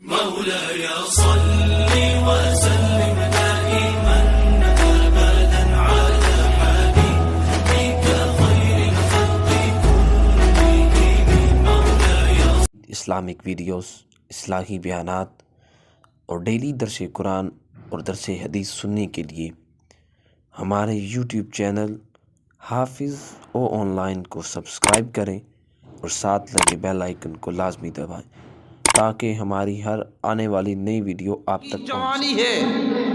مولاي صل وسلم دائما أبدا على حبيبك خير الخلق كلهم مولاي. اسلامک ویڈیوز، اصلاحی بیانات اور ڈیلی درس قرآن اور درس حدیث سننے کے لیے ہمارے یوٹیوب چینل حافظ او آن لائن کو سبسکرائب کریں اور ساتھ لگے بیل آئیکن کو لازمی دبائیں تاکہ ہماری ہر آنے والی نئی ویڈیو آپ تک جوانی ہے،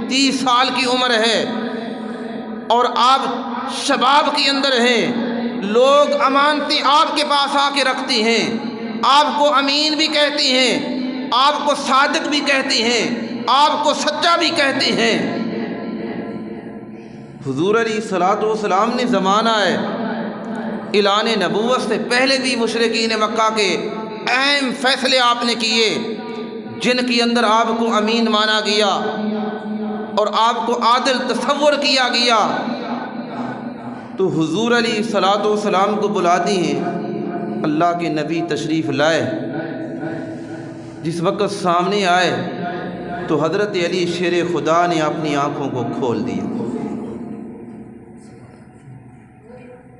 30 سال کی عمر ہے اور آپ شباب کے اندر ہیں. لوگ امانتی آپ کے پاس آ کے رکھتی ہیں، آپ کو امین بھی کہتی ہیں، آپ کو صادق بھی کہتی ہیں، آپ کو سچا بھی کہتی ہیں. حضور علیہ الصلوۃ والسلام نے زمانہ ہے اعلان نبوت سے پہلے بھی مشرکین مکہ کے اہم فیصلے آپ نے کیے جن کے اندر آپ کو امین مانا گیا اور آپ کو عادل تصور کیا گیا. تو حضور علیہ الصلوۃ والسلام کو بلاتی ہیں. اللہ کے نبی تشریف لائے، جس وقت سامنے آئے تو حضرت علی شیر خدا نے اپنی آنکھوں کو کھول دیا.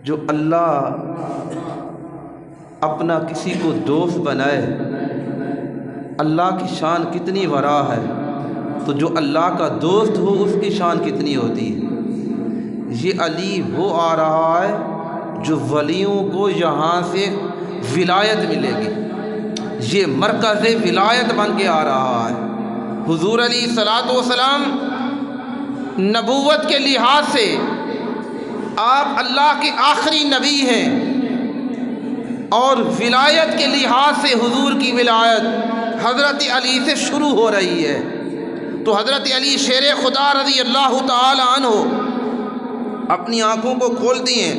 جو اللہ اپنا کسی کو دوست بنائے، اللہ کی شان کتنی ورا ہے، تو جو اللہ کا دوست ہو اس کی شان کتنی ہوتی ہے. یہ علی وہ آ رہا ہے جو ولیوں کو یہاں سے ولایت ملے گی، یہ مرکز ولایت بن کے آ رہا ہے. حضور علیہ الصلوۃ والسلام نبوت کے لحاظ سے آپ اللہ کے آخری نبی ہیں اور ولایت کے لحاظ سے حضور کی ولایت حضرت علی سے شروع ہو رہی ہے. تو حضرت علی شیر خدا رضی اللہ تعالی عنہ اپنی آنکھوں کو کھولتی ہیں.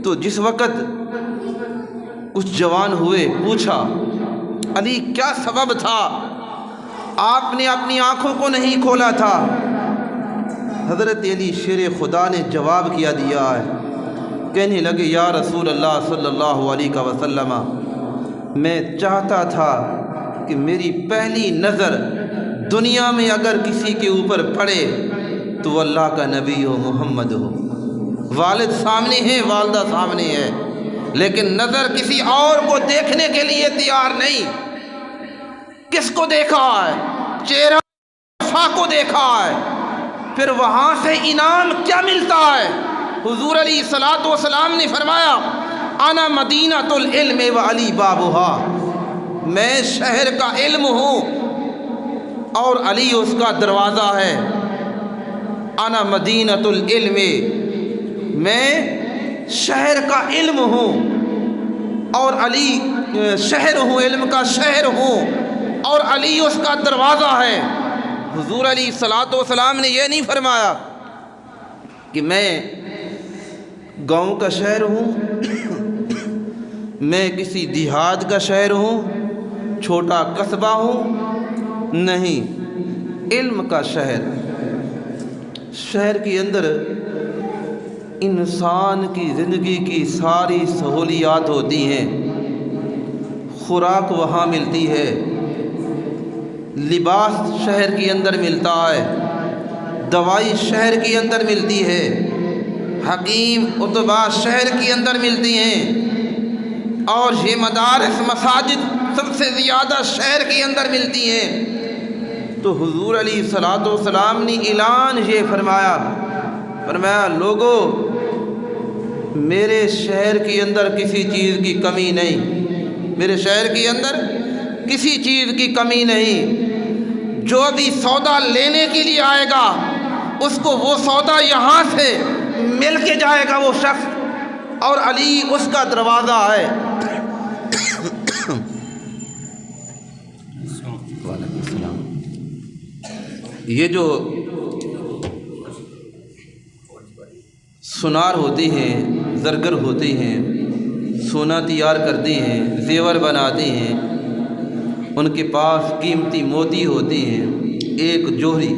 تو جس وقت کچھ جوان ہوئے، پوچھا علی کیا سبب تھا آپ نے اپنی آنکھوں کو نہیں کھولا تھا؟ حضرت علی شیر خدا نے جواب کیا دیا ہے، کہنے لگے یا رسول اللہ صلی اللہ علیہ وسلم، میں چاہتا تھا کہ میری پہلی نظر دنیا میں اگر کسی کے اوپر پڑے تو وہ اللہ کا نبی ہو، محمد ہو. والد سامنے ہیں، والدہ سامنے ہے، لیکن نظر کسی اور کو دیکھنے کے لیے تیار نہیں. کس کو دیکھا ہے؟ چہرہ وفا کو دیکھا ہے. پھر وہاں سے انعام کیا ملتا ہے؟ حضور علیہ الصلوۃ والسلام نے فرمایا انا مدینۃ العلم وعلی بابھا، میں شہر کا علم ہوں اور علی اس کا دروازہ ہے. انا مدینۃ العلم، میں شہر کا علم ہوں اور علی شہر ہوں، علم کا شہر ہوں اور علی اس کا دروازہ ہے. حضور علیہ الصلوۃ والسلام نے یہ نہیں فرمایا کہ میں گاؤں کا شہر ہوں، میں کسی دیہات کا شہر ہوں، چھوٹا قصبہ ہوں. نہیں، علم کا شہر. شہر کے اندر انسان کی زندگی کی ساری سہولیات ہوتی ہیں. خوراک وہاں ملتی ہے، لباس شہر کے اندر ملتا ہے، دوائی شہر کے اندر ملتی ہے، حکیم اطباء شہر کے اندر ملتی ہیں، اور یہ مدارس مساجد سب سے زیادہ شہر کے اندر ملتی ہیں. تو حضور علیہ الصلوۃ والسلام نے اعلان یہ فرمایا لوگو، میرے شہر کے اندر کسی چیز کی کمی نہیں، میرے شہر کے اندر کسی چیز کی کمی نہیں. جو بھی سودا لینے کے لیے آئے گا اس کو وہ سودا یہاں سے مل کے جائے گا وہ شخص، اور علی اس کا دروازہ ہے. یہ جو سنار ہوتی ہیں، زرگر ہوتی ہیں، سونا تیار کرتی ہیں، زیور بناتی ہیں، ان کے پاس قیمتی موتی ہوتی ہیں. ایک جوہری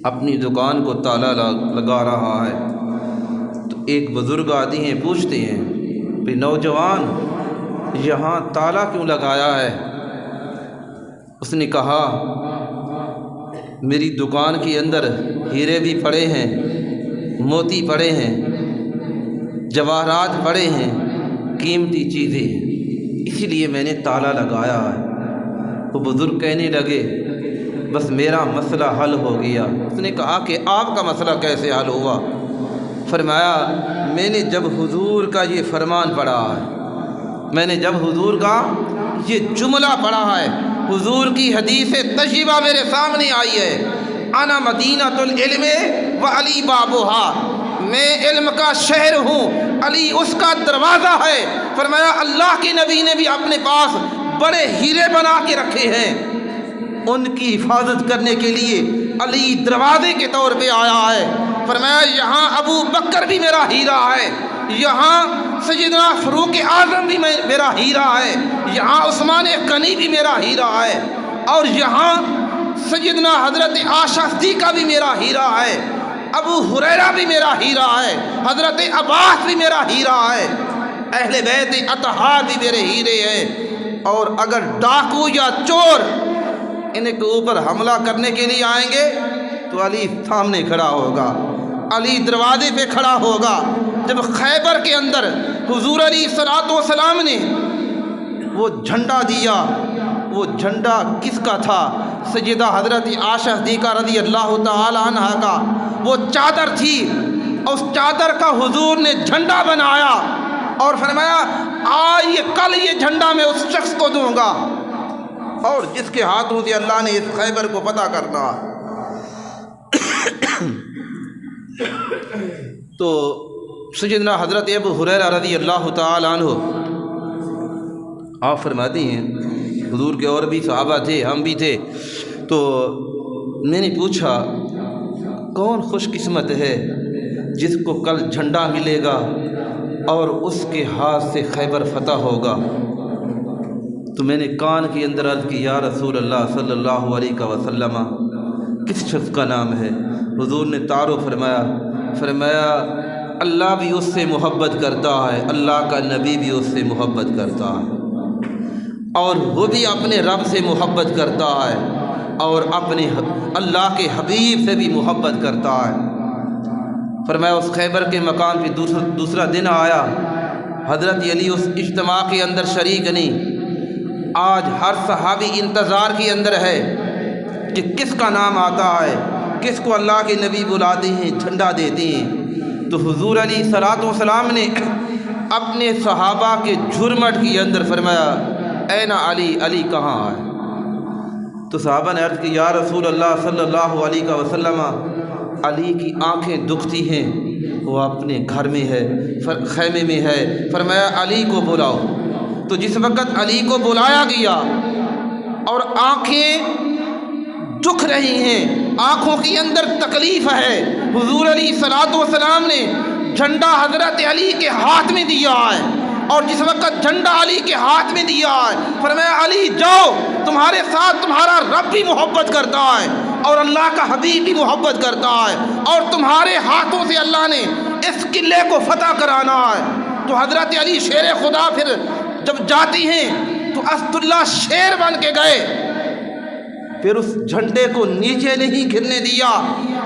اپنی دکان کو تالا لگا رہا ہے تو ایک بزرگ آتی ہیں، پوچھتے ہیں بھئی نوجوان یہاں تالا کیوں لگایا ہے؟ اس نے کہا میری دکان کے اندر ہیرے بھی پڑے ہیں، موتی پڑے ہیں، جواہرات پڑے ہیں، قیمتی چیزیں ہیں، اسی لیے میں نے تالا لگایا ہے۔ وہ بزرگ کہنے لگے بس میرا مسئلہ حل ہو گیا۔ اس نے کہا کہ آپ کا مسئلہ کیسے حل ہوا؟ فرمایا میں نے جب حضور کا یہ فرمان پڑھا ہے، میں نے جب حضور کا یہ جملہ پڑھا ہے، حضور کی حدیث طیبہ میرے سامنے آئی ہے، انا مدینۃ العلم و علی بابھا، میں علم کا شہر ہوں، علی اس کا دروازہ ہے۔ فرمایا اللہ کے نبی نے بھی اپنے پاس بڑے ہیرے بنا کے رکھے ہیں، ان کی حفاظت کرنے کے لیے علی دروازے کے طور پہ آیا ہے۔ فرمایا یہاں ابو بکر بھی میرا ہیرا ہے، یہاں سیدنا فاروق اعظم بھی میرا ہیرا ہے، یہاں عثمان غنی بھی میرا ہیرا ہے، اور یہاں سیدنا حضرت عائشہ صدیقہ بھی میرا ہیرا ہے، ابو ہریرہ بھی میرا ہیرا ہے، حضرت عباس بھی میرا ہیرا ہے، اہل بیت اطہار بھی میرے ہیرے ہیں۔ اور اگر ڈاکو یا چور ان کے اوپر حملہ کرنے کے لیے آئیں گے تو علی سامنے کھڑا ہوگا، علی دروازے پہ کھڑا ہوگا۔ جب خیبر کے اندر حضور علیہ الصلوۃ والسلام نے وہ جھنڈا دیا، وہ جھنڈا کس کا تھا؟ سیدہ حضرت عائشہ صدیقہ رضی اللہ تعالی عنہا کا وہ چادر تھی، اس چادر کا حضور نے جھنڈا بنایا اور فرمایا کل یہ جھنڈا میں اس شخص کو دوں گا، اور جس کے ہاتھوں سے اللہ نے اس خیبر کو فتح کرنا۔ تو سیدنا حضرت ابو ہریرہ رضی اللہ تعالی عنہ آپ فرماتی ہیں حضور کے اور بھی صحابہ تھے، ہم بھی تھے، تو میں نے پوچھا کون خوش قسمت ہے جس کو کل جھنڈا ملے گا اور اس کے ہاتھ سے خیبر فتح ہوگا؟ تو میں نے کان کے اندر عرض کی یا رسول اللہ صلی اللہ علیہ وسلم کس شخص کا نام ہے؟ حضور نے تعارف فرمایا اللہ بھی اس سے محبت کرتا ہے، اللہ کا نبی بھی اس سے محبت کرتا ہے، اور وہ بھی اپنے رب سے محبت کرتا ہے اور اپنے اللہ کے حبیب سے بھی محبت کرتا ہے۔ فرمایا اس خیبر کے مقام پہ دوسرا دن آیا، حضرت علی اس اجتماع کے اندر شریک نہیں۔ آج ہر صحابی انتظار کے اندر ہے کہ کس کا نام آتا ہے، کس کو اللہ کے نبی بلاتے ہیں، جھنڈا دیتے ہیں۔ تو حضور علیہ الصلوۃ والسلام نے اپنے صحابہ کے جھرمٹ کے اندر فرمایا اے علی، علی کہاں ہے؟ تو صحابہ نے عرض کی یا رسول اللہ صلی اللہ علیہ وسلم علی کی آنکھیں دکھتی ہیں، وہ اپنے گھر میں ہے، خیمے میں ہے۔ فرمایا علی کو بلاؤ۔ تو جس وقت علی کو بلایا گیا اور آنکھیں دکھ رہی ہیں، آنکھوں کے اندر تکلیف ہے، حضور علیہ الصلوۃ والسلام نے جھنڈا حضرت علی کے ہاتھ میں دیا ہے، اور جس وقت جھنڈا علی کے ہاتھ میں دیا ہے فرمایا علی جاؤ، تمہارے ساتھ تمہارا رب بھی محبت کرتا ہے اور اللہ کا حبیب بھی محبت کرتا ہے، اور تمہارے ہاتھوں سے اللہ نے اس قلعے کو فتح کرانا ہے۔ تو حضرت علی شیر خدا پھر جب جاتی ہیں تو اسد اللہ شیر بن کے گئے، پھر اس جھنڈے کو نیچے نہیں گرنے دیا،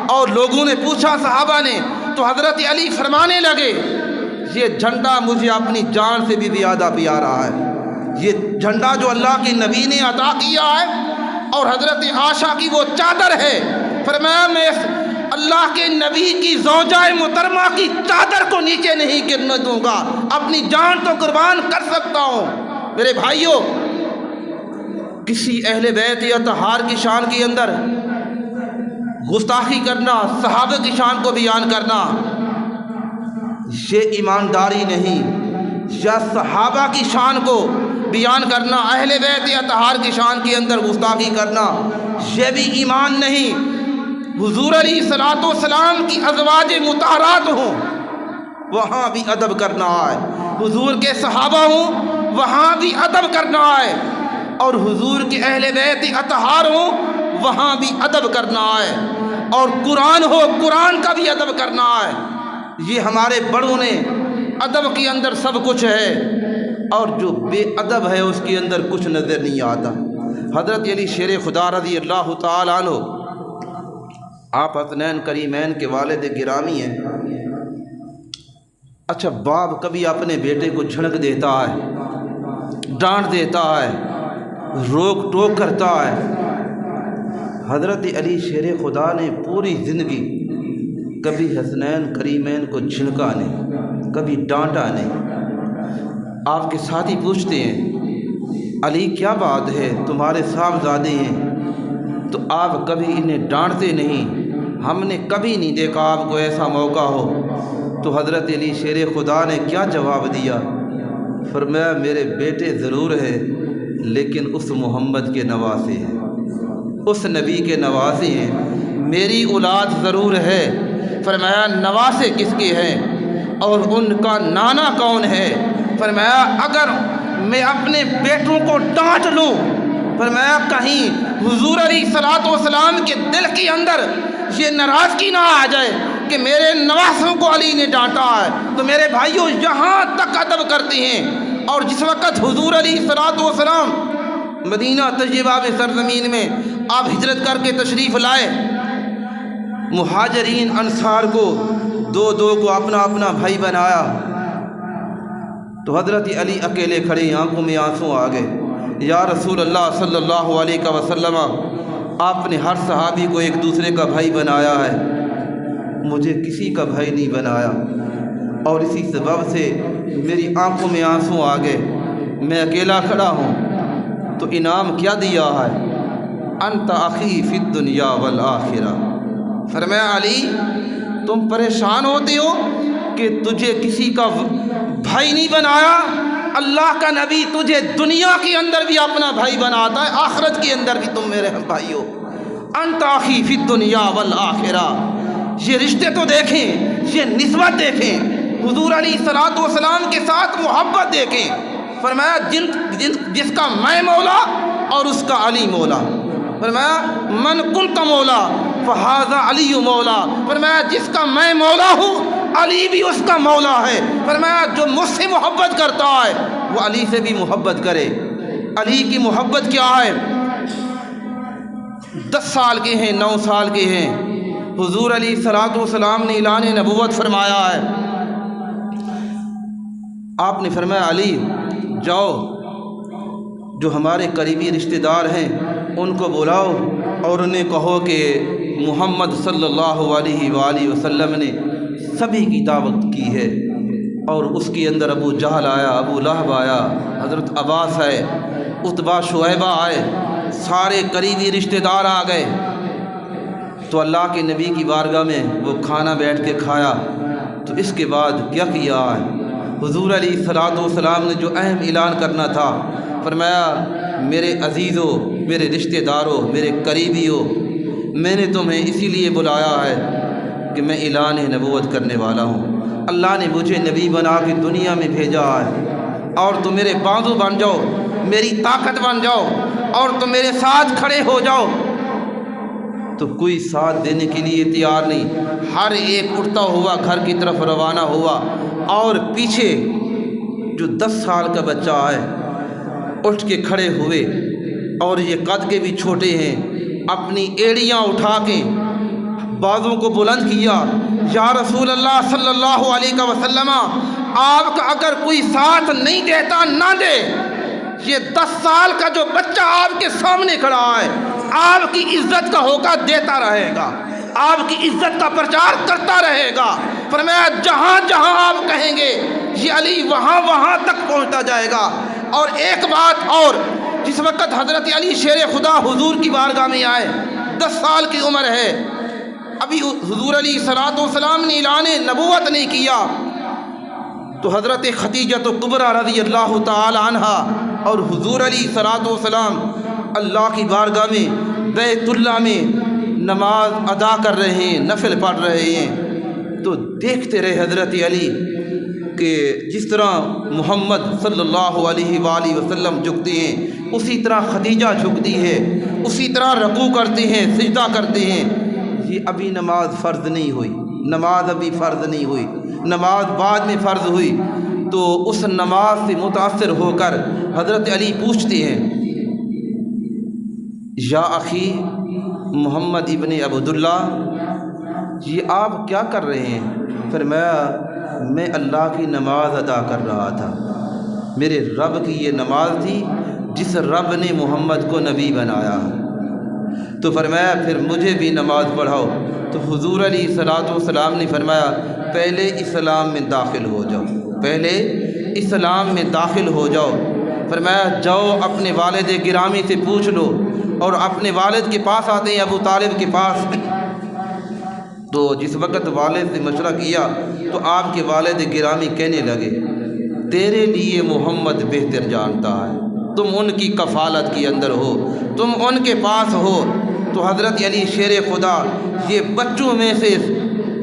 اور لوگوں نے پوچھا صحابہ نے، تو حضرت علی فرمانے لگے یہ جھنڈا مجھے اپنی جان سے بھی زیادہ پیارا ہے، یہ جھنڈا جو اللہ کے نبی نے عطا کیا ہے اور حضرت عائشہ کی وہ چادر ہے۔ فرمایا میں اللہ کے نبی کی زوجہ محترمہ کی چادر کو نیچے نہیں گرنے دوں گا، اپنی جان تو قربان کر سکتا ہوں۔ میرے بھائیوں، کسی اہل بیت یا اطہار کی شان کے اندر گستاخی کرنا، صحابہ کی شان کو بیان کرنا، یہ ایمانداری نہیں، یا صحابہ کی شان کو بیان کرنا، اہل بیت یا اطہار کی شان کے اندر گستاخی کرنا، یہ بھی ایمان نہیں۔ حضور علیہ الصلوۃ والسلام کی ازواج مطہرات ہوں، وہاں بھی ادب کرنا ہے، حضور کے صحابہ ہوں، وہاں بھی ادب کرنا ہے، اور حضور کے اہل بیت اطہار ہوں، وہاں بھی ادب کرنا ہے، اور قرآن ہو، قرآن کا بھی ادب کرنا ہے۔ یہ ہمارے بڑوں نے ادب کے اندر سب کچھ ہے، اور جو بے ادب ہے اس کے اندر کچھ نظر نہیں آتا۔ حضرت علی شیر خدا رضی اللہ تعالیٰ عنہ آپ حسنین کریمین کے والد گرامی ہیں۔ اچھا، باپ کبھی اپنے بیٹے کو جھڑک دیتا ہے، ڈانٹ دیتا ہے، روک ٹوک کرتا ہے۔ حضرت علی شیر خدا نے پوری زندگی کبھی حسنین کریمین کو جھڑکا نہیں، کبھی ڈانٹا نہیں۔ آپ کے ساتھی پوچھتے ہیں علی کیا بات ہے، تمہارے صاحبزادے ہیں تو آپ کبھی انہیں ڈانٹتے نہیں، ہم نے کبھی نہیں دیکھا آپ کو ایسا موقع ہو۔ تو حضرت علی شیر خدا نے کیا جواب دیا؟ فرمایا میرے بیٹے ضرور ہیں لیکن اس محمد کے نواسے ہیں، اس نبی کے نواسے ہیں، میری اولاد ضرور ہے۔ فرمایا نواسے کس کے ہیں اور ان کا نانا کون ہے؟ فرمایا اگر میں اپنے بیٹوں کو ڈانٹ لوں، فرمایا کہیں حضور علیہ الصلوۃ والسلام کے دل کے اندر یہ ناراضگی نہ آ جائے کہ میرے نواسوں کو علی نے ڈانٹا ہے۔ تو میرے بھائیوں یہاں تک ادب کرتے ہیں، اور جس وقت حضور علیہ الصلوۃ والسلام مدینہ طیبہ میں سرزمین میں آپ ہجرت کر کے تشریف لائے، مہاجرین انصار کو دو کو اپنا اپنا بھائی بنایا، تو حضرت علی اکیلے کھڑے، آنکھوں میں آنسو آ گئے۔ یا رسول اللہ صلی اللہ علیہ وسلم، آپ نے ہر صحابی کو ایک دوسرے کا بھائی بنایا ہے، مجھے کسی کا بھائی نہیں بنایا، اور اسی سبب سے میری آنکھوں میں آنسو آ گئے، میں اکیلا کھڑا ہوں۔ تو انعام کیا دیا ہے؟ انت اخی فی الدنیا والآخرہ۔ فرمایا علی تم پریشان ہوتے ہو کہ تجھے کسی کا بھائی نہیں بنایا، اللہ کا نبی تجھے دنیا کے اندر بھی اپنا بھائی بناتا ہے، آخرت کے اندر بھی تم میرے بھائی ہو۔ انت اخی فی الدنیا والآخرہ، یہ رشتے تو دیکھیں، یہ نسبت دیکھیں، حضور علیہ الصلوۃ والسلام کے ساتھ محبت دیکھیں۔ فرمایا جس کا میں مولا اور اس کا علی مولا۔ فرمایا من کنت مولا فہذا علی مولا۔ فرمایا جس کا میں مولا ہوں علی بھی اس کا مولا ہے۔ فرمایا جو مجھ سے محبت کرتا ہے وہ علی سے بھی محبت کرے۔ علی کی محبت کیا ہے؟ 10 سال کے ہیں، 9 سال کے ہیں، حضور علیہ الصلوۃ والسلام نے اعلان نبوت فرمایا ہے۔ آپ نے فرمایا علی جاؤ، جو ہمارے قریبی رشتہ دار ہیں ان کو بلاؤ اور انہیں کہو کہ محمد صلی اللہ علیہ وآلہ وسلم نے سبھی کی دعوت کی ہے، اور اس کے اندر ابو جہل آیا، ابو لہب آیا، حضرت عباس ہے، عتبہ شعیبہ آئے، سارے قریبی رشتہ دار آ گئے۔ تو اللہ کے نبی کی بارگاہ میں وہ کھانا بیٹھ کے کھایا۔ تو اس کے بعد کیا کیا ہے؟ حضور علیہ الصلوۃ والسلام نے جو اہم اعلان کرنا تھا، فرمایا میرے عزیزوں، میرے رشتہ داروں، میرے قریبیوں، میں نے تمہیں اسی لیے بلایا ہے کہ میں اعلان نبوت کرنے والا ہوں۔ اللہ نے مجھے نبی بنا کے دنیا میں بھیجا ہے، اور تم میرے بازو بن جاؤ، میری طاقت بن جاؤ، اور تم میرے ساتھ کھڑے ہو جاؤ۔ تو کوئی ساتھ دینے کے لیے تیار نہیں، ہر ایک اٹھتا ہوا گھر کی طرف روانہ ہوا، اور پیچھے جو 10 سال کا بچہ ہے اٹھ کے کھڑے ہوئے، اور یہ قد کے بھی چھوٹے ہیں، اپنی ایڑیاں اٹھا کے بازوں کو بلند کیا، یا رسول اللہ صلی اللہ علیہ وسلم، آپ کا اگر کوئی ساتھ نہیں دیتا نہ دے، یہ 10 سال کا جو بچہ آپ کے سامنے کھڑا ہے آپ کی عزت کا ہوکا دیتا رہے گا، آپ کی عزت کا پرچار کرتا رہے گا۔ فرمایا جہاں جہاں آپ کہیں گے یہ علی وہاں وہاں تک پہنچتا جائے گا۔ اور ایک بات اور، جس وقت حضرت علی شیر خدا حضور کی بارگاہ میں آئے، 10 سال کی عمر ہے، ابھی حضور علیہ الصلوۃ والسلام نے اعلان نبوت نہیں کیا، تو حضرت خدیجہ کبریٰ رضی اللہ تعالی عنہا اور حضور علیہ الصلوۃ والسلام اللہ کی بارگاہ میں بیت اللہ میں نماز ادا کر رہے ہیں، نفل پڑھ رہے ہیں۔ تو دیکھتے رہے حضرت علی کہ جس طرح محمد صلی اللہ علیہ وآلہ وسلم جھکتے ہیں اسی طرح خدیجہ جھکتی ہے، اسی طرح رکوع کرتے ہیں، سجدہ کرتے ہیں۔ یہ ابھی نماز فرض نہیں ہوئی، نماز ابھی فرض نہیں ہوئی، نماز بعد میں فرض ہوئی۔ تو اس نماز سے متاثر ہو کر حضرت علی پوچھتے ہیں یا اخی محمد ابن عبداللہ، یہ آپ کیا کر رہے ہیں؟ فرمایا میں اللہ کی نماز ادا کر رہا تھا، میرے رب کی یہ نماز تھی جس رب نے محمد کو نبی بنایا۔ تو فرمایا پھر مجھے بھی نماز پڑھاؤ۔ تو حضور علیہ الصلوۃ والسلام نے فرمایا پہلے اسلام میں داخل ہو جاؤ، پہلے اسلام میں داخل ہو جاؤ۔ فرمایا جاؤ اپنے والد گرامی سے پوچھ لو، اور اپنے والد کے پاس آتے ہیں، ابو طالب کے پاس۔ تو جس وقت والد سے مشورہ کیا تو آپ کے والد گرامی کہنے لگے تیرے لیے محمد بہتر جانتا ہے، تم ان کی کفالت کے اندر ہو، تم ان کے پاس ہو۔ تو حضرت علی شیر خدا یہ بچوں میں سے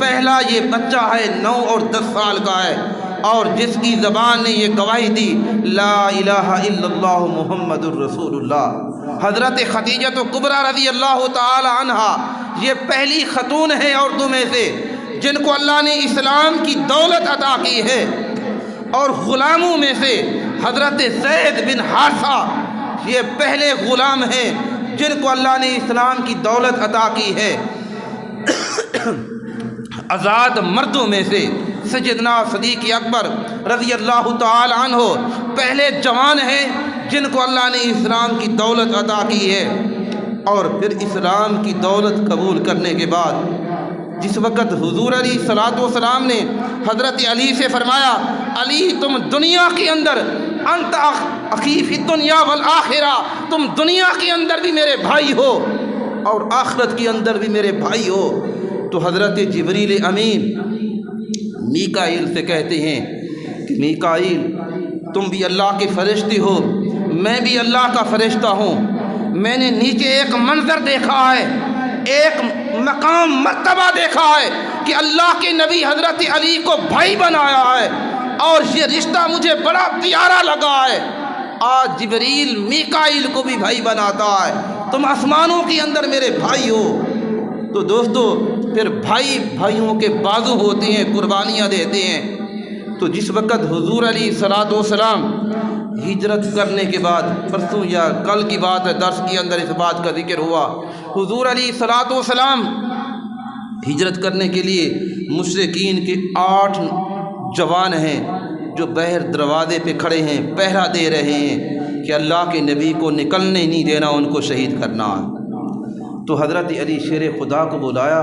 پہلا یہ بچہ ہے، 9 اور 10 سال کا ہے، اور جس کی زبان نے یہ گواہی دی لا الہ الا اللہ محمد الرسول اللہ۔ حضرت خدیجہ کبریٰ رضی اللہ تعالی عنہا یہ پہلی خاتون ہے عورتوں میں سے جن کو اللہ نے اسلام کی دولت عطا کی ہے، اور غلاموں میں سے حضرت زید بن حارثہ یہ پہلے غلام ہیں جن کو اللہ نے اسلام کی دولت عطا کی ہے۔ آزاد مردوں میں سے سیدنا صدیق اکبر رضی اللہ تعالی عنہ پہلے جوان ہیں جن کو اللہ نے اسلام کی دولت عطا کی ہے۔ اور پھر اسلام کی دولت قبول کرنے کے بعد جس وقت حضور علیہ الصلوۃ والسلام نے حضرت علی سے فرمایا علی تم دنیا کے اندر انت اخی فی الدنیا والآخرہ، تم دنیا کے اندر بھی میرے بھائی ہو اور آخرت کے اندر بھی میرے بھائی ہو، تو حضرت جبریل امین میکائیل سے کہتے ہیں کہ میکائیل تم بھی اللہ کے فرشتے ہو، میں بھی اللہ کا فرشتہ ہوں۔ میں نے نیچے ایک منظر دیکھا ہے، ایک مقام مرتبہ دیکھا ہے کہ اللہ کے نبی حضرت علی کو بھائی بنایا ہے، اور یہ رشتہ مجھے بڑا پیارا لگا ہے۔ آج جبریل میکائیل کو بھی بھائی بناتا ہے، تم آسمانوں کے اندر میرے بھائی ہو۔ تو دوستو پھر بھائی بھائیوں کے بازو ہوتے ہیں، قربانیاں دیتے ہیں۔ تو جس وقت حضور علیہ الصلوۃ والسلام ہجرت کرنے کے بعد، پرسوں یا کل کی بات ہے، درس کے اندر اس بات کا ذکر ہوا، حضور علیہ الصلوۃ والسلام ہجرت کرنے کے لیے مشرکین کے 8 جوان ہیں جو بہر دروازے پہ کھڑے ہیں، پہرا دے رہے ہیں کہ اللہ کے نبی کو نکلنے نہیں دینا، ان کو شہید کرنا ہے۔ تو حضرت علی شیر خدا کو بلایا،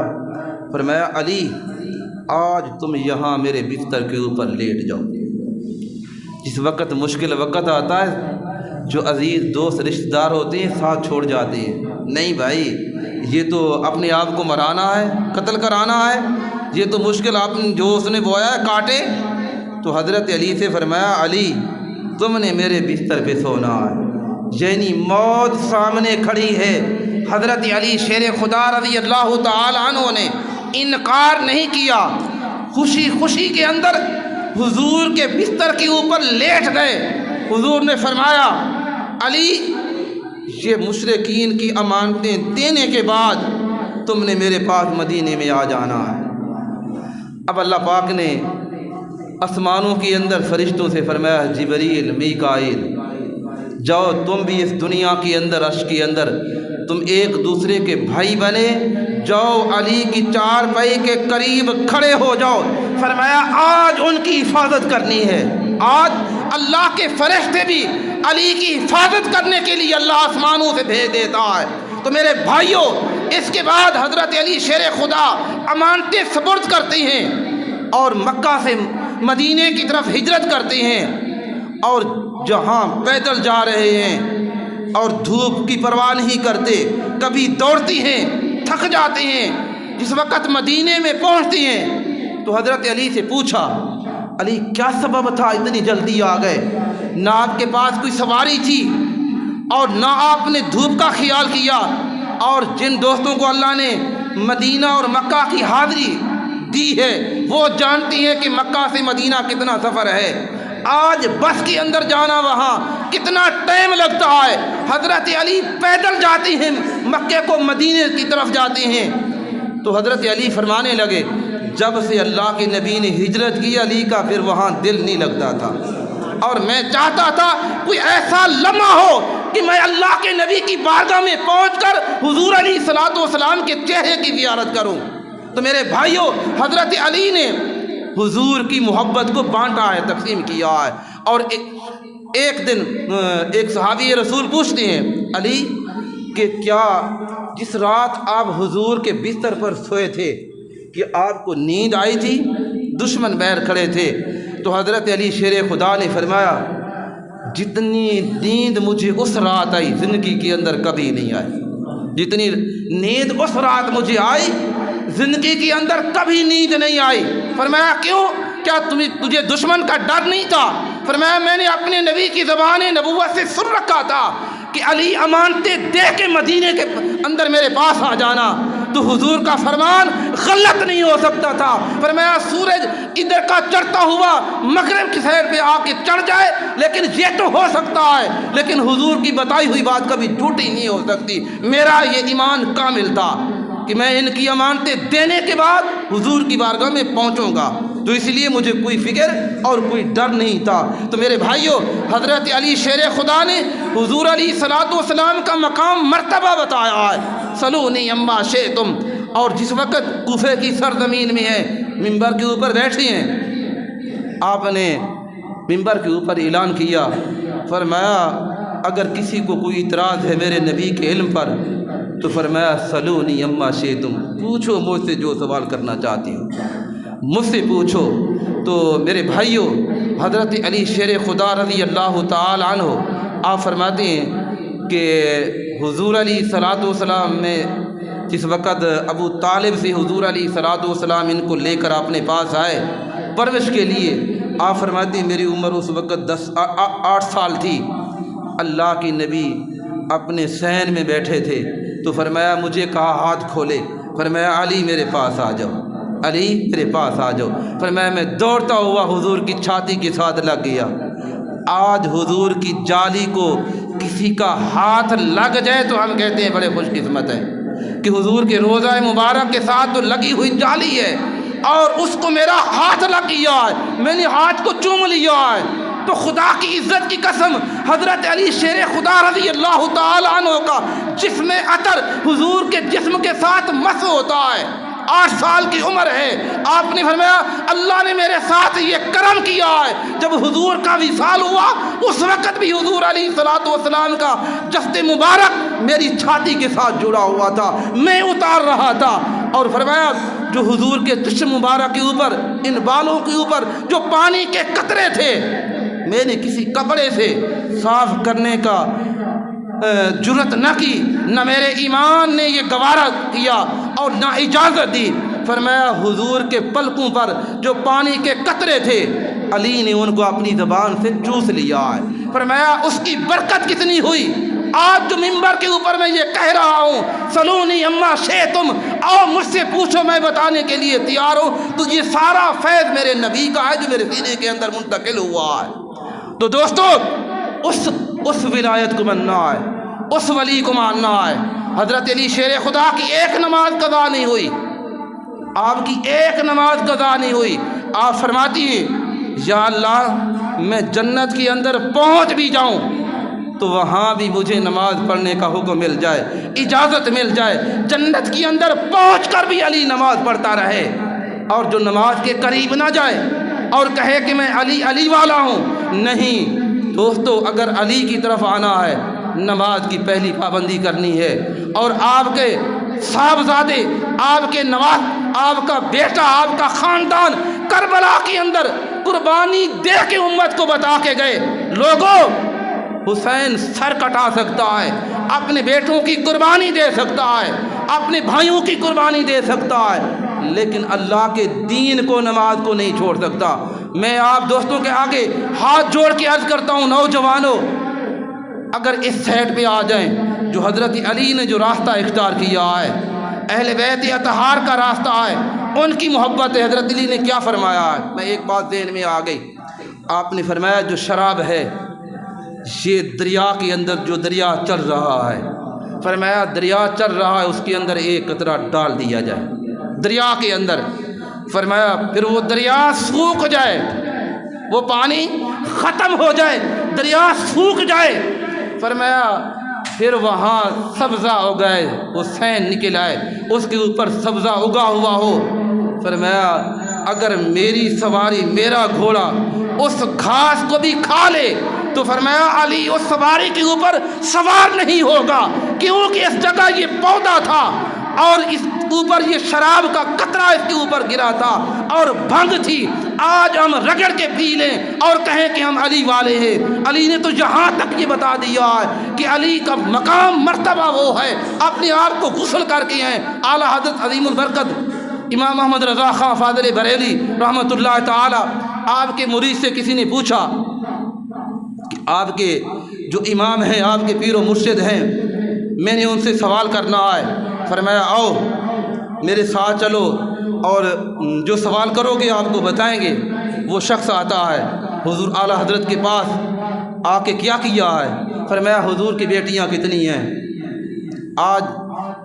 فرمایا علی آج تم یہاں میرے بستر کے اوپر لیٹ جاؤ۔ جس وقت مشکل وقت آتا ہے جو عزیز دوست رشتہ دار ہوتے ہیں ساتھ چھوڑ جاتے ہیں، نہیں بھائی یہ تو اپنے آپ کو مرانا ہے، قتل کرانا ہے، یہ تو مشکل آپ نے جو اس نے بویا ہے کاٹے۔ تو حضرت علی سے فرمایا علی تم نے میرے بستر پہ سونا ہے، یعنی موت سامنے کھڑی ہے۔ حضرت علی شیر خدا رضی اللہ تعالی عنہ نے انکار نہیں کیا، خوشی خوشی کے اندر حضور کے بستر کے اوپر لیٹ گئے۔ حضور نے فرمایا علی یہ مشرکین کی امانتیں دینے کے بعد تم نے میرے پاس مدینے میں آ جانا ہے۔ اب اللہ پاک نے آسمانوں کے اندر فرشتوں سے فرمایا جبریل میکائیل جاؤ تم بھی اس دنیا کے اندر عرش کے اندر تم ایک دوسرے کے بھائی بنے، جاؤ علی کی چارپائی کے قریب کھڑے ہو جاؤ۔ فرمایا آج ان کی حفاظت کرنی ہے، آج اللہ کے فرشتے بھی علی کی حفاظت کرنے کے لیے اللہ آسمانوں سے بھیج دیتا ہے۔ تو میرے بھائیوں اس کے بعد حضرت علی شیر خدا امانتیں سپرد کرتے ہیں اور مکہ سے مدینے کی طرف ہجرت کرتے ہیں، اور جہاں پیدل جا رہے ہیں اور دھوپ کی پرواہ نہیں کرتے، کبھی دوڑتی ہیں تھک جاتے ہیں۔ جس وقت مدینے میں پہنچتی ہیں تو حضرت علی سے پوچھا علی کیا سبب تھا اتنی جلدی آ گئے؟ نہ آپ کے پاس کوئی سواری تھی اور نہ آپ نے دھوپ کا خیال کیا، اور جن دوستوں کو اللہ نے مدینہ اور مکہ کی حاضری دی ہے وہ جانتی ہیں کہ مکہ سے مدینہ کتنا سفر ہے، آج بس کے اندر جانا وہاں کتنا ٹائم لگتا ہے۔ حضرت علی پیدل جاتے ہیں، مکے کو مدینے کی طرف جاتے ہیں۔ تو حضرت علی فرمانے لگے جب سے اللہ کے نبی نے ہجرت کی علی کا پھر وہاں دل نہیں لگتا تھا، اور میں چاہتا تھا کوئی ایسا لمحہ ہو کہ میں اللہ کے نبی کی بارگاہ میں پہنچ کر حضور علیہ الصلوۃ والسلام کے چہرے کی زیارت کروں۔ تو میرے بھائیوں، حضرت علی نے حضور کی محبت کو بانٹا ہے، تقسیم کیا ہے۔ اور ایک دن ایک صحابی رسول پوچھتے ہیں علی کہ کیا جس رات آپ حضور کے بستر پر سوئے تھے کہ آپ کو نیند آئی تھی؟ دشمن بہر کھڑے تھے۔ تو حضرت علی شیر خدا نے فرمایا جتنی نیند مجھے اس رات آئی زندگی کے اندر کبھی نہیں آئی، جتنی نیند اس رات مجھے آئی زندگی کے اندر کبھی نیند نہیں آئی۔ فرمایا کیوں؟ کیا تجھے دشمن کا ڈر نہیں تھا؟ فرمایا میں نے اپنے نبی کی زبان نبوت سے سن رکھا تھا کہ علی امانتیں دے کے مدینے کے اندر میرے پاس آ جانا، تو حضور کا فرمان غلط نہیں ہو سکتا تھا۔ فرمایا سورج ادھر کا چڑھتا ہوا مغرب کی سائڈ پہ آ کے چڑھ جائے لیکن یہ تو ہو سکتا ہے، لیکن حضور کی بتائی ہوئی بات کبھی جھوٹی نہیں ہو سکتی۔ میرا یہ ایمان کامل تھا کہ میں ان کی امانتیں دینے کے بعد حضور کی بارگاہ میں پہنچوں گا، تو اس لیے مجھے کوئی فکر اور کوئی ڈر نہیں تھا۔ تو میرے بھائیوں، حضرت علی شیر خدا نے حضور علیہ الصلوۃ والسلام کا مقام مرتبہ بتایا ہے، سلونی اما شئتم۔ اور جس وقت کوفے کی سرزمین میں ہے، منبر کے اوپر بیٹھے ہیں، آپ نے منبر کے اوپر اعلان کیا، فرمایا اگر کسی کو کوئی اعتراض ہے میرے نبی کے علم پر تو فرمایا سلونی اما شئتم، پوچھو مجھ سے جو سوال کرنا چاہتی ہو، مجھ سے پوچھو۔ تو میرے بھائیوں، حضرت علی شیر خدا رضی اللہ تعالی عنہ آپ فرماتے ہیں کہ حضور علیہ الصلوۃ والسلام میں جس وقت ابو طالب سے حضور علیہ الصلوۃ والسلام ان کو لے کر اپنے پاس آئے پرورش کے لیے، آپ فرماتے ہیں میری عمر اس وقت 8 سال تھی، اللہ کی نبی اپنے صحن میں بیٹھے تھے، تو فرمایا مجھے کہا ہاتھ کھولے، فرمایا علی میرے پاس آ جاؤ، علی میرے پاس آ جاؤ۔ فرمایا میں دوڑتا ہوا حضور کی چھاتی کے ساتھ لگ گیا۔ آج حضور کی جالی کو کسی کا ہاتھ لگ جائے تو ہم کہتے ہیں بڑے خوش قسمت ہیں کہ حضور کے روضہ مبارک کے ساتھ تو لگی ہوئی جالی ہے اور اس کو میرا ہاتھ لگ گیا ہے، میں نے ہاتھ کو چوم لیا ہے۔ تو خدا کی عزت کی قسم، حضرت علی شیر خدا رضی اللہ تعالی عنہ کا جسم عطر حضور کے جسم کے ساتھ مس ہوتا ہے، 8 سال کی عمر ہے۔ آپ نے فرمایا اللہ نے میرے ساتھ یہ کرم کیا ہے، جب حضور کا وصال ہوا اس وقت بھی حضور علیہ الصلوۃ والسلام کا جسد مبارک میری چھاتی کے ساتھ جڑا ہوا تھا، میں اتار رہا تھا۔ اور فرمایا جو حضور کے جسم مبارک کے اوپر، ان بالوں کے اوپر جو پانی کے قطرے تھے، میں نے کسی کپڑے سے صاف کرنے کا جرت نہ کی، نہ میرے ایمان نے یہ گوارا کیا اور نہ اجازت دی۔ فرمایا حضور کے پلکوں پر جو پانی کے قطرے تھے علی نے ان کو اپنی زبان سے چوس لیا ہے۔ فرمایا اس کی برکت کتنی ہوئی، آج جو منبر کے اوپر میں یہ کہہ رہا ہوں سلونی اما شئتم، آؤ مجھ سے پوچھو میں بتانے کے لیے تیار ہوں، تو یہ سارا فیض میرے نبی کا ہے جو میرے سینے کے اندر منتقل ہوا ہے۔ تو دوستو اس ولایت کو ماننا ہے، اس ولی کو ماننا ہے۔ حضرت علی شیر خدا کی ایک نماز قضا نہیں ہوئی، آپ کی ایک نماز قضا نہیں ہوئی۔ آپ فرماتی ہیں یا اللہ میں جنت کے اندر پہنچ بھی جاؤں تو وہاں بھی مجھے نماز پڑھنے کا حکم مل جائے، اجازت مل جائے، جنت کے اندر پہنچ کر بھی علی نماز پڑھتا رہے، اور جو نماز کے قریب نہ جائے اور کہے کہ میں علی والا ہوں۔ نہیں دوستو، اگر علی کی طرف آنا ہے نماز کی پہلی پابندی کرنی ہے، اور آپ کے صاحبزادے، آپ کے نواز، آپ کا بیٹا، آپ کا خاندان کربلا کے اندر قربانی دے کے امت کو بتا کے گئے، لوگوں حسین سر کٹا سکتا ہے، اپنے بیٹوں کی قربانی دے سکتا ہے، اپنے بھائیوں کی قربانی دے سکتا ہے، لیکن اللہ کے دین کو، نماز کو نہیں چھوڑ سکتا۔ میں آپ دوستوں کے آگے ہاتھ جوڑ کے عرض کرتا ہوں، نوجوانوں اگر اس سائٹ پہ آ جائیں، جو حضرت علی نے جو راستہ اختیار کیا ہے، اہل بیت اطہار کا راستہ ہے، ان کی محبت ہے۔ حضرت علی نے کیا فرمایا ہے، میں ایک بات ذہن میں آ گئی، آپ نے فرمایا جو شراب ہے یہ دریا کے اندر، جو دریا چل رہا ہے، فرمایا دریا چل رہا ہے اس کے اندر ایک قطرہ ڈال دیا جائے دریا کے اندر، فرمایا پھر وہ دریا سوکھ جائے، وہ پانی ختم ہو جائے، دریا سوکھ جائے، فرمایا پھر وہاں سبزہ اگائے، حسین نکل آئے، اس کے اوپر سبزہ اگا ہوا ہو۔ فرمایا اگر میری سواری، میرا گھوڑا اس گھاس کو بھی کھا لے تو فرمایا علی اس سواری کے اوپر سوار نہیں ہوگا، کیونکہ اس جگہ یہ پودا تھا اور اس اوپر یہ شراب کا قطرہ اس کے اوپر گرا تھا اور بھنگ تھی۔ آج ہم رگڑ کے پی لیں اور کہیں کہ ہم علی والے ہیں۔ علی نے تو یہاں تک یہ بتا دیا ہے کہ علی کا مقام مرتبہ وہ ہے، اپنے آپ کو غسل کر کے ہیں۔ اعلیٰ حضرت عظیم البرکت امام محمد رضا خان فاضل بریلوی رحمۃ اللہ تعالی، آپ کے مرید سے کسی نے پوچھا کہ آپ کے جو امام ہیں، آپ کے پیر و مرشد ہیں، میں نے ان سے سوال کرنا ہے۔ فرمایا آؤ میرے ساتھ چلو اور جو سوال کرو گے آپ کو بتائیں گے۔ وہ شخص آتا ہے حضور اعلیٰ حضرت کے پاس، آ کے کیا کیا ہے؟ فرمایا حضور کی بیٹیاں کتنی ہیں؟ آج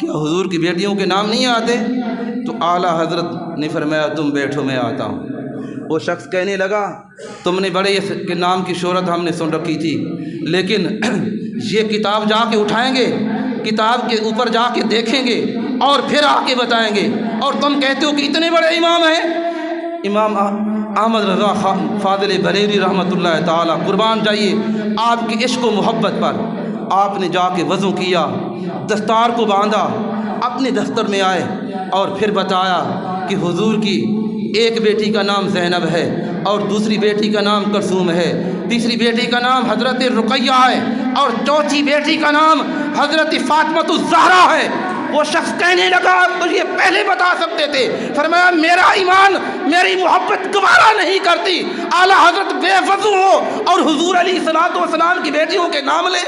کیا حضور کی بیٹیوں کے نام نہیں آتے؟ تو اعلیٰ حضرت نے فرمایا تم بیٹھو میں آتا ہوں۔ وہ شخص کہنے لگا تم نے بڑے کے نام کی شہرت ہم نے سن رکھی تھی، لیکن یہ کتاب جا کے اٹھائیں گے، کتاب کے اوپر جا کے دیکھیں گے اور پھر آ کے بتائیں گے، اور تم کہتے ہو کہ اتنے بڑے امام ہیں۔ امام احمد رضا خان فاضل بریلوی رحمۃ اللہ تعالی قربان جائیے آپ کی عشق و محبت پر، آپ نے جا کے وضو کیا، دستار کو باندھا، اپنے دفتر میں آئے اور پھر بتایا کہ حضور کی ایک بیٹی کا نام زینب ہے اور دوسری بیٹی کا نام کلثوم ہے، تیسری بیٹی کا نام حضرت رقیہ ہے اور چوتھی بیٹی کا نام حضرت فاطمہ الزہرا ہے۔ وہ شخص کہنے لگا آپ تو یہ پہلے بتا سکتے تھے۔ فرمایا میرا ایمان میری محبت گوارا نہیں کرتی اعلیٰ حضرت بے وضو ہو اور حضور علیہ الصلوۃ والسلام کی بیٹیوں کے نام لے۔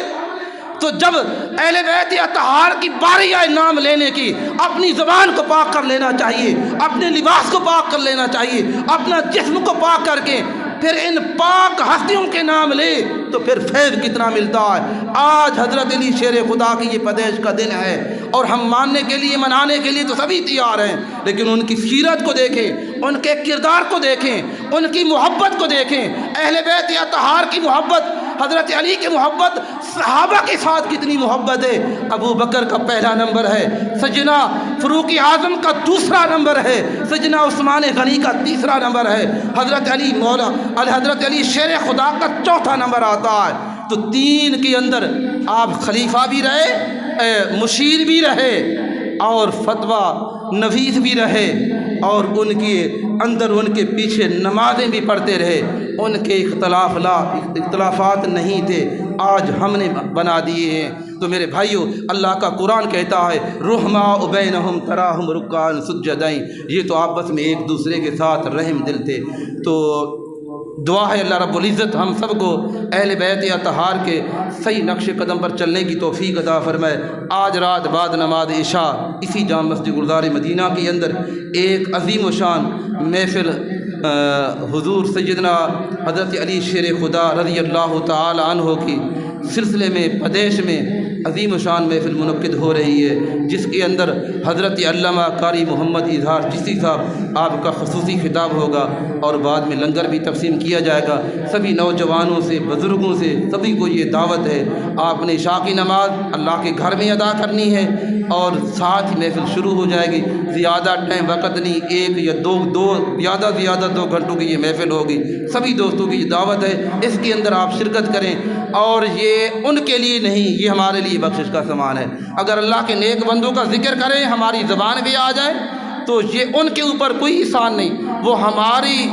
تو جب اہل بیت اطہار کی باری آئے نام لینے کی، اپنی زبان کو پاک کر لینا چاہیے، اپنے لباس کو پاک کر لینا چاہیے، اپنا جسم کو پاک کر کے پھر ان پاک ہستیوں کے نام لے تو پھر فیض کتنا ملتا ہے۔ آج حضرت علی شیر خدا کی یہ پیدائش کا دن ہے اور ہم ماننے کے لیے، منانے کے لیے تو سبھی تیار ہیں، لیکن ان کی سیرت کو دیکھیں، ان کے کردار کو دیکھیں، ان کی محبت کو دیکھیں۔ اہل بیت اطہار کی محبت، حضرت علی کی محبت، صحابہ کے ساتھ کتنی محبت ہے۔ ابو بکر کا پہلا نمبر ہے، سیدنا فاروق اعظم کا دوسرا نمبر ہے، سیدنا عثمان غنی کا تیسرا نمبر ہے، حضرت علی مولا حضرت علی شیر خدا کا چوتھا نمبر آتا ہے۔ تو تین کے اندر آپ خلیفہ بھی رہے، مشیر بھی رہے اور فتویٰ نویس بھی رہے، اور ان کے اندر ان کے پیچھے نمازیں بھی پڑھتے رہے۔ ان کے اختلافات نہیں تھے، آج ہم نے بنا دیے ہیں۔ تو میرے بھائیوں، اللہ کا قرآن کہتا ہے رحماء بینہم تراہم رکعا سجدین، یہ تو آپس میں ایک دوسرے کے ساتھ رحم دل تھے۔ تو دعا ہے اللہ رب العزت ہم سب کو اہل بیت اطہار کے صحیح نقش قدم پر چلنے کی توفیق عطا فرمائے۔ آج رات بعد نماز عشاء اسی جامع مسجد گلزار مدینہ کے اندر ایک عظیم و شان محفل حضور سیدنا حضرت علی شیر خدا رضی اللہ تعالی عنہ کی سلسلے میں پیدائش میں عظیم و شان محفل منعقد ہو رہی ہے، جس کے اندر حضرت علامہ قاری محمد اظہار چشتی صاحب آپ کا خصوصی خطاب ہوگا اور بعد میں لنگر بھی تقسیم کیا جائے گا۔ سبھی نوجوانوں سے، بزرگوں سے، سبھی کو یہ دعوت ہے، آپ نے عشاء کی نماز اللہ کے گھر میں ادا کرنی ہے اور ساتھ ہی محفل شروع ہو جائے گی۔ زیادہ ٹائم وقت نہیں، ایک یا دو زیادہ 2 گھنٹوں کی یہ محفل ہوگی۔ سبھی دوستوں کی یہ دعوت ہے، اس کے اندر آپ شرکت کریں، اور یہ ان کے لیے نہیں، یہ ہمارے لیے بخشش کا سامان ہے۔ اگر اللہ کے نیک بندوں کا ذکر کریں، ہماری زبان بھی آ جائے تو یہ ان کے اوپر کوئی احسان نہیں، وہ ہماری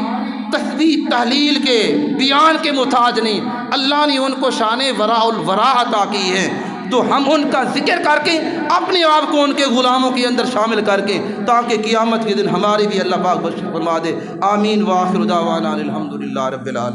تسبیح تحلیل کے بیان کے محتاج نہیں، اللہ نے ان کو شان وراء الورا عطا کی ہے۔ تو ہم ان کا ذکر کر کے اپنے آپ کو ان کے غلاموں کے اندر شامل کر کے، تاکہ قیامت کے دن ہمارے بھی اللہ پاک بخش فرما دے۔ آمین۔ وآخر دعوانا الحمدللہ رب العالمین۔